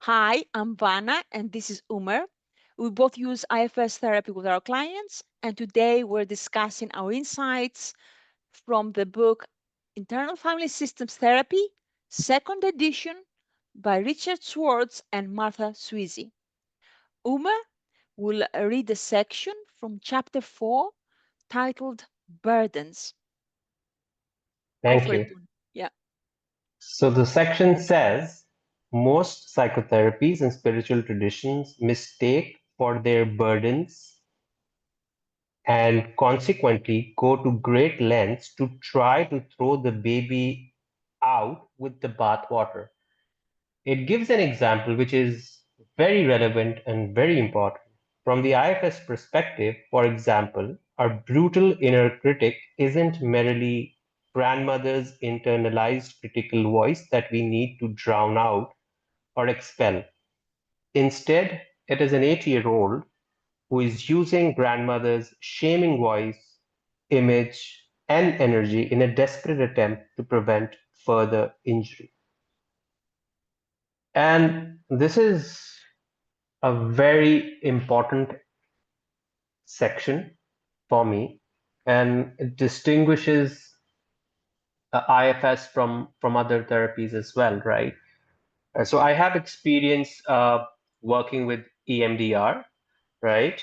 Hi, I'm Vana, and this is Umer. We both use IFS therapy with our clients, and today we're discussing our insights from the book Internal Family Systems Therapy, second edition by Richard Swartz and Martha Sweezy. Umer will read a section from chapter 4 titled Burdens. Go Thank for it. you. Yeah. So the section says most psychotherapies and spiritual traditions mistake for their burdens and consequently go to great lengths to try to throw the baby out with the bathwater. It gives an example which is very relevant and very important. From the IFS perspective, for example, our brutal inner critic isn't merely grandmother's internalized critical voice that we need to drown out or expel. Instead, it is an 8-year-old who is using grandmother's shaming voice, image, and energy in a desperate attempt to prevent further injury. And this is a very important section for me, and it distinguishes IFS from other therapies as well, right? So I have experience working with EMDR, right?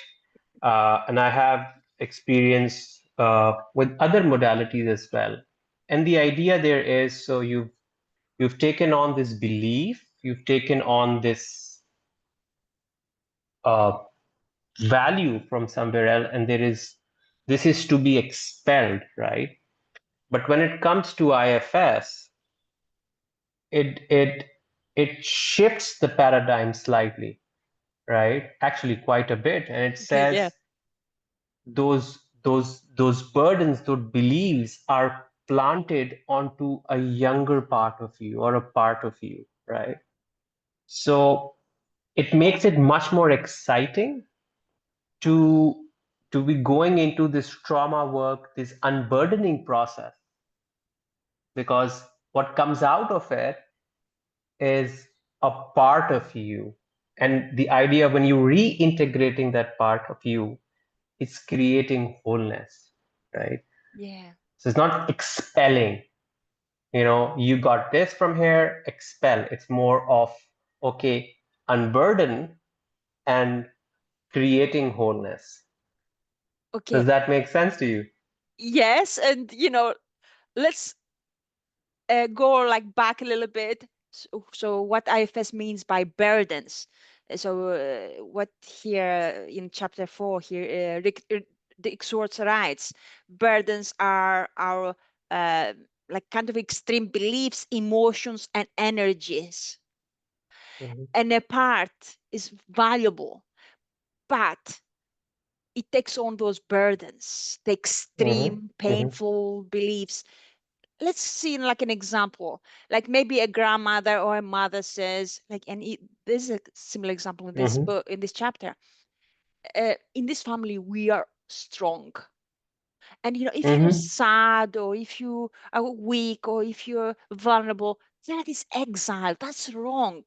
And I have experience with other modalities as well. And the idea there is, so you've taken on this belief, you've taken on this uh, value from somewhere else, and this is to be expelled, right? But when it comes to IFS, it it it shifts the paradigm slightly, right? Actually, quite a bit, and it Okay. Yeah. says those burdens, those beliefs are planted onto a younger part of you or a part of you, right? So it makes it much more exciting to be going into this trauma work, this unburdening process, because what comes out of it is a part of you. And the idea when you reintegrating that part of you, it's creating wholeness, right? Yeah. So it's not expelling, you got this from here, expel. It's more of, okay, unburden and creating wholeness. Okay. Does that make sense to you? Yes. And, let's go like back a little bit. So what IFS means by burdens. What here in chapter 4 here, Rick Swartz writes, burdens are our like kind of extreme beliefs, emotions, and energies. Mhm, And a part is valuable, but it takes on those burdens, the mhm, extreme, mhm, painful beliefs. Let's see like an example, like maybe a grandmother or a mother says like, and this is a similar example in this mhm, book, in this chapter. In this family we are strong, and if you're mhm, sad or if you are weak or if you're vulnerable, that is exile, that's wrong.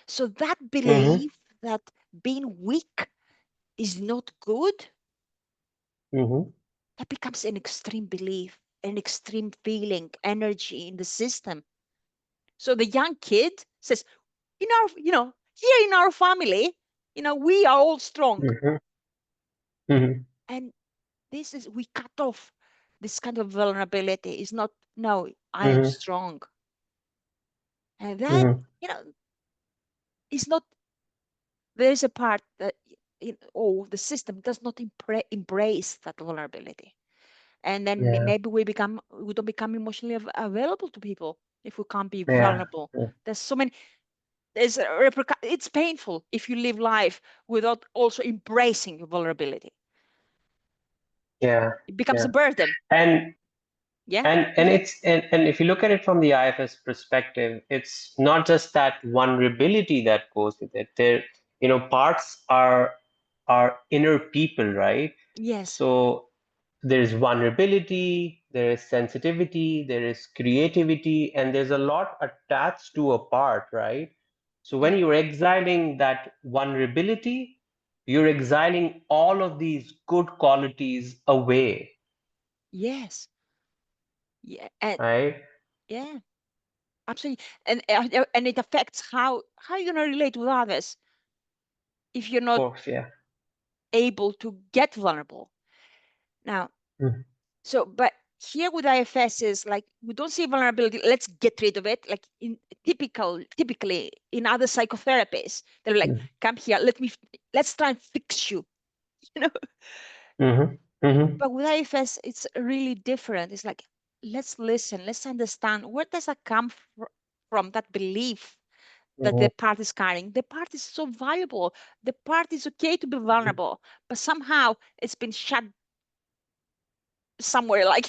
So that mhm, belief that being weak is not good, mhm, that becomes an extreme belief, an extreme feeling, energy in the system. So the young kid says, here in our family, we are all strong. mhm, mhm, And this is, we cut off this kind of vulnerability. Is not, no, I am mhm, strong. And that, mhm, you know, is not, there's a part that, the system does not embrace that vulnerability. And then yeah, maybe we don't become emotionally available to people if we can't be yeah, vulnerable. yeah, There's so many, it's painful if you live life without also embracing your vulnerability. yeah, It becomes yeah. a burden. And Yeah, and go and ahead. it's and if you look at it from the IFS perspective, it's not just that vulnerability that goes with it. There, parts are inner people, right? Yes. So there is vulnerability, there is sensitivity, there is creativity, and there's a lot attached to a part, right? So Yeah. when you're exiling that vulnerability, you're exiling all of these good qualities away, Yes. Yeah. And right? yeah, absolutely. And it affects how you're gonna relate with others if you're Of not course, yeah. able to get vulnerable. Now, Mhm, so but here with IFS is like we don't see vulnerability, let's get rid of it. Like in typically in other psychotherapies, they're like, mhm, come here, let's try and fix you, you know. mhm, mhm, But with IFS, it's really different. It's like, let's listen, let's understand where does that come from, that belief that mhm, the part is carrying. The part is so valuable. The part is okay to be vulnerable, but somehow it's been shut somewhere, like,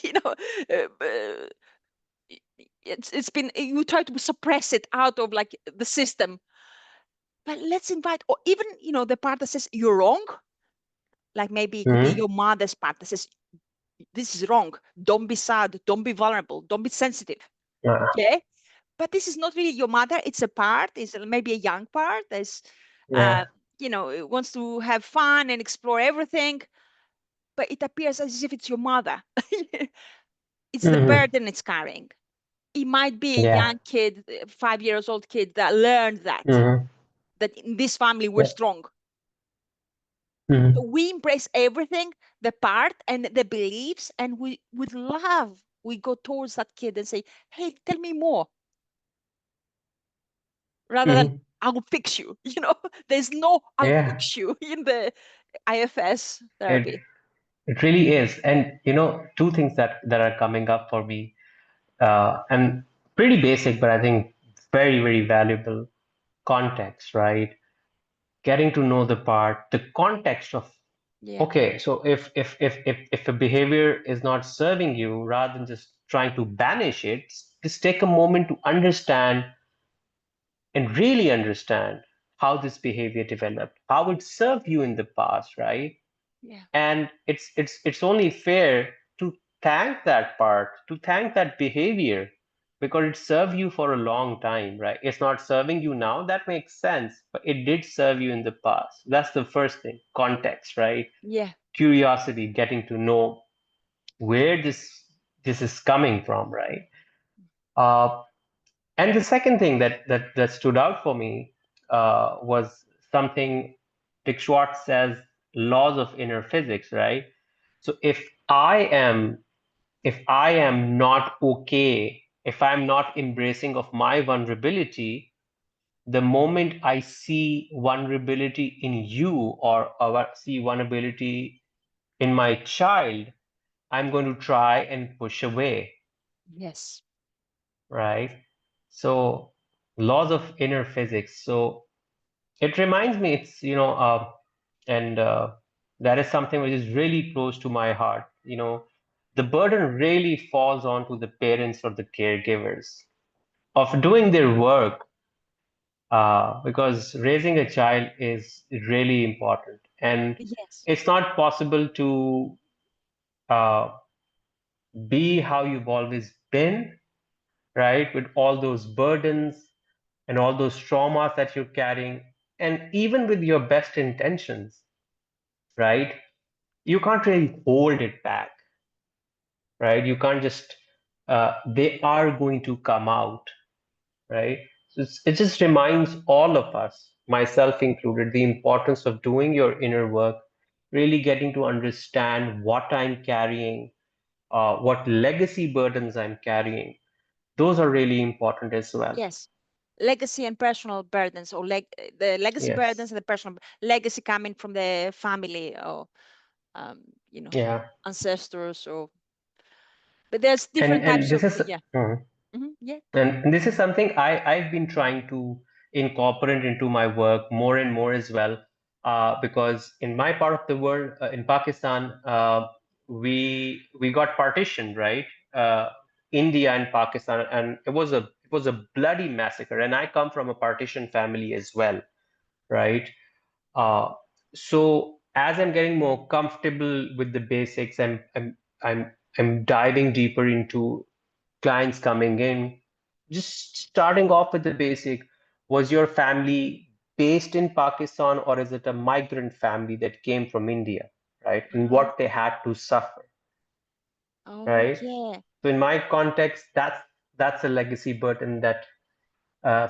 it's been, you try to suppress it out of like the system. But let's invite, or even, the part that says you're wrong, like maybe it could be mhm, your mother's part that says this is wrong. Don't be sad. Don't be vulnerable. Don't be sensitive. uh, Okay. But this is not really your mother. It's a part. It's maybe a young part that's, uh, yeah. it wants to have fun and explore everything. But it appears as if it's your mother. It's the Mhm, burden it's carrying. It might be a yeah. young kid, 5 years old kid that learned Mhm, that in this family we're yeah. strong. So Mhm, we embrace everything, the part and the beliefs, and we with love we go towards that kid and say, "Hey, tell me more," rather than mhm, "I will fix you." There's no "I'll yeah. fix you" in the IFS It therapy. it really is. And two things that are coming up for me, and pretty basic, but I think very, very valuable. Context, right? Getting to know the part, the context of, Yeah. okay, so if a behavior is not serving you, rather than just trying to banish it, just take a moment to understand and really understand how this behavior developed, how it served you in the past, right? Yeah. And it's only fair to thank that part, to thank that behavior, because it served you for a long time, right? It's not serving you now, that makes sense, but it did serve you in the past. That's the first thing, context, right? Yeah. Curiosity, getting to know where this is coming from, right? uh, and the second thing that stood out for me was something Dick Schwartz says, laws of inner physics, right? So if I am not okay, if I'm not embracing of my vulnerability, the moment I see vulnerability in you, or see vulnerability in my child, I'm going to try and push away, Yes. right? So laws of inner physics. So it reminds me, it's and that is something which is really close to my heart. The burden really falls onto the parents or the caregivers of doing their work, because raising a child is really important, and Yes. it's not possible to uh, be how you've always been, right? With all those burdens and all those traumas that you're carrying, and even with your best intentions, right? You can't really hold it back, right? You can't just, they are going to come out, right? So it just reminds all of us, myself included, the importance of doing your inner work, really getting to understand what I'm carrying, what legacy burdens I'm carrying. Those are really important as well. Yes. Legacy and personal burdens, or the legacy Yes. burdens and the personal legacy coming from the family, or um, you know, Yeah. ancestors, or but there's And different and types this of, is yeah. Yeah. and this is something I've been trying to incorporate into my work more and more as well, because in my part of the world, in Pakistan, we got partitioned, right? Uh, India and Pakistan, and it was a bloody massacre. And I come from a partition family as well, right? Uh, so as I'm getting more comfortable with the basics, I'm diving deeper into clients coming in, just starting off with the basic. was your family based in Pakistan, or is it a migrant family that came from India, right? And Uh-huh. what they had to suffer, Oh, right? yeah. So in my context, that's a legacy burden that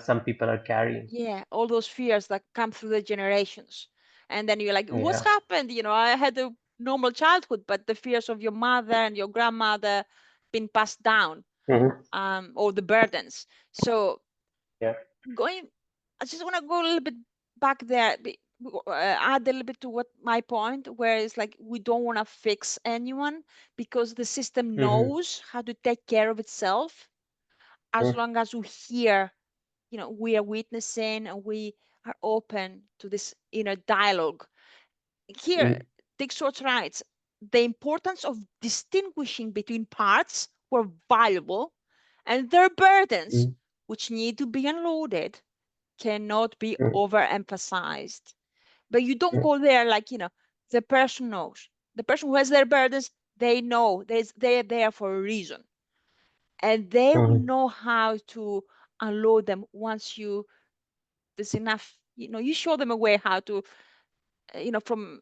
some people are carrying. Yeah, all those fears that come through the generations. And then you're like, what's Yeah. happened? I had a normal childhood, but the fears of your mother and your grandmother been passed down, Hmm. or the burdens. So Yeah. going, I just want to go a little bit back there, add a little bit to what my point, where it's like we don't want to fix anyone because the system Hmm. knows how to take care of itself as long as we hear, we are witnessing and we are open to this inner dialogue. Here, Hmm. take short rights. The importance of distinguishing between parts who are valuable and their burdens, Hmm. which need to be unloaded, cannot be Hmm. overemphasized. But you don't go there like, the person knows. The person who has their burdens, they know they're there for a reason. And they will Hmm. know how to unload them once there's enough, you show them a way how to, from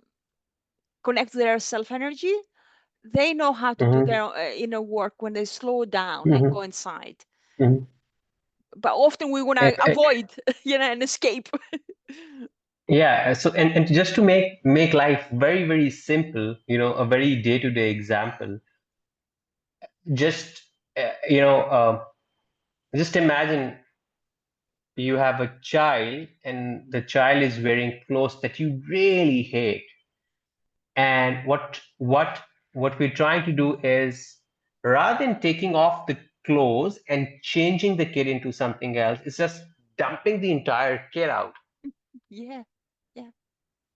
connect their self energy. They know how to do Hmm. their inner work when they slow down and go Hmm. inside. Hmm. But often we want to avoid, and escape. Yeah, so and just to make life very, very simple, a very day-to-day example, just just imagine you have a child and the child is wearing clothes that you really hate, and what we're trying to do is, rather than taking off the clothes and changing the kid into something else, it's just dumping the entire kid out, Yeah, yeah, yeah,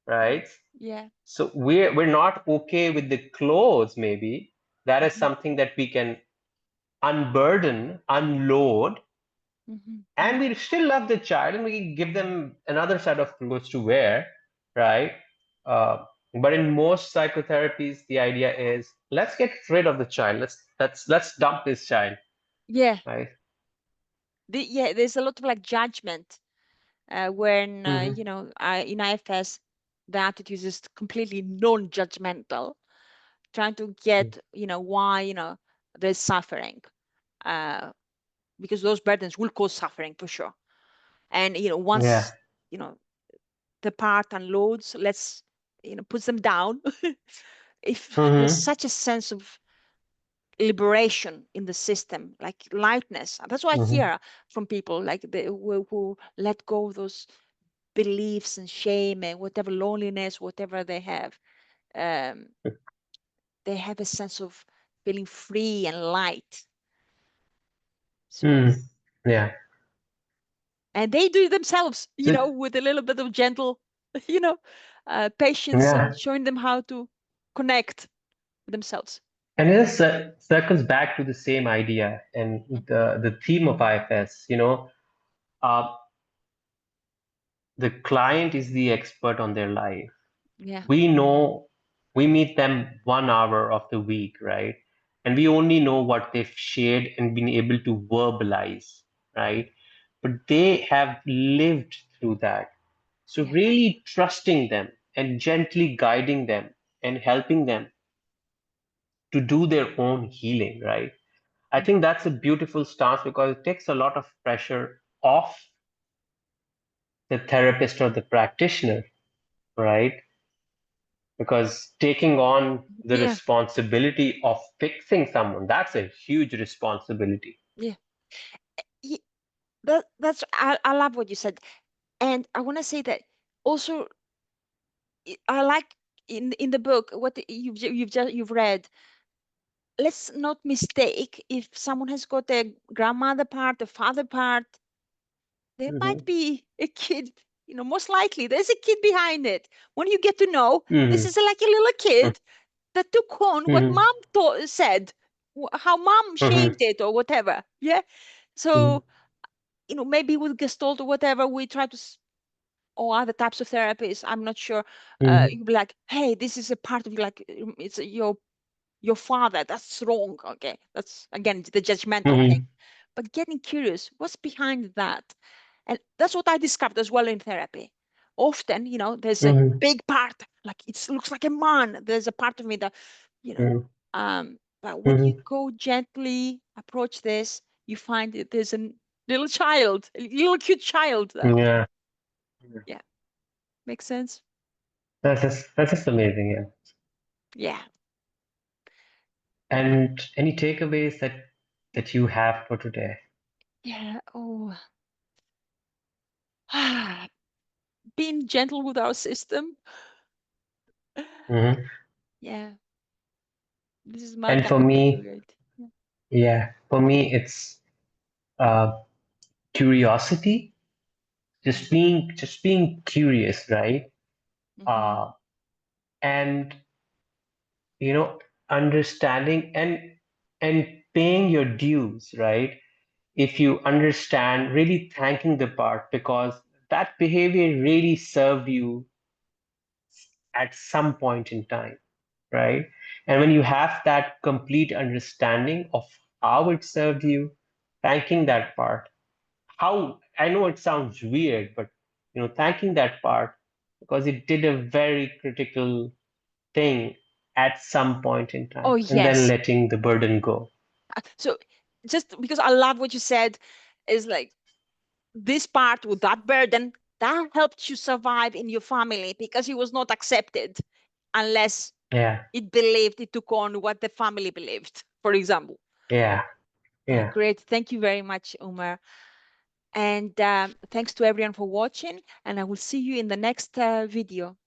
right? yeah. So we're not okay with the clothes, maybe. That is Hmm. something that we can unburden, unload, and Hmm. we still love the child and we give them another set of clothes to wear, right? uh, but in most psychotherapies the idea is, let's get rid of the child, let's dump this child, Yeah, right? yeah. There's a lot of like judgment when Hmm. in IFS the attitude is completely non-judgmental, trying to get why there's suffering, uh, because those burdens will cause suffering for sure. And Yeah. once the part unloads, let's puts them down. If there's Hmm. such a sense of liberation in the system, like lightness. That's what I Hmm. hear from people, like who let go of those beliefs and shame and whatever loneliness, whatever they have. Um, they have a sense of feeling free and light. So, Mm. Yeah. and they do it themselves, So, with a little bit of gentle, you know, patience and yeah. showing them how to connect with themselves. And it just circles back to the same idea and Hmm. the theme of IFS. Uh, the client is the expert on their life. Yeah, We know, we meet them 1 hour of the week, right? And we only know what they've shared and been able to verbalize, right? But they have lived through that. So yeah, really trusting them and gently guiding them and helping them to do their own healing, right? I think hmm, that's a beautiful stance because it takes a lot of pressure off the therapist or the practitioner, right? Because taking on the yeah, responsibility of fixing someone, that's a huge responsibility. yeah. Ye- that's I love what you said, and I want to say that also. I like in the book what you've read. Let's not mistake if someone has got a grandmother part, a father part. There might Hmm. be a kid. Most likely there's a kid behind it. When you get to know this Hmm. is like a little kid that took on what Hmm. mom said, how mom Hmm. shamed it or whatever. Yeah. Hmm. So maybe with Gestalt or whatever, we try to or other types of therapies. I'm not sure. Hmm. You'd be like, hey, this is a part of you, like it's your father. That's wrong. Okay, that's again the judgmental thing. Hmm. But getting curious, what's behind that? And that's what I discovered as well in therapy. Often, there's a Mhm, big part, like it looks like a man. There's a part of me that, you know, mhm, but when you mhm. go gently approach this, you find that there's a little child, a little cute child there. Yeah, Yeah, makes sense. that's just amazing. Yeah. Yeah. And any takeaways that you have for today? Yeah. Oh, being gentle with our system. Mhm. Yeah, this is my And kind for of me, takeaway. Yeah. yeah, for me, it's uh, curiosity, just being curious, right? Mm-hmm. Uh, and you know, understanding and paying your dues, right? If you understand, really thanking the part because that behavior really served you at some point in time, right? And when you have that complete understanding of how it served you, thanking that part, how I know it sounds weird, but thanking that part because it did a very critical thing at some point in Oh, time, and then yes. letting the burden go. So just because I love what you said, is like this part with that burden that helped you survive in your family because it was not accepted unless Yeah, it took on what the family believed, for example. yeah, Yeah, yeah. great. Thank you very much, Umar. And thanks to everyone for watching. And I will see you in the next video.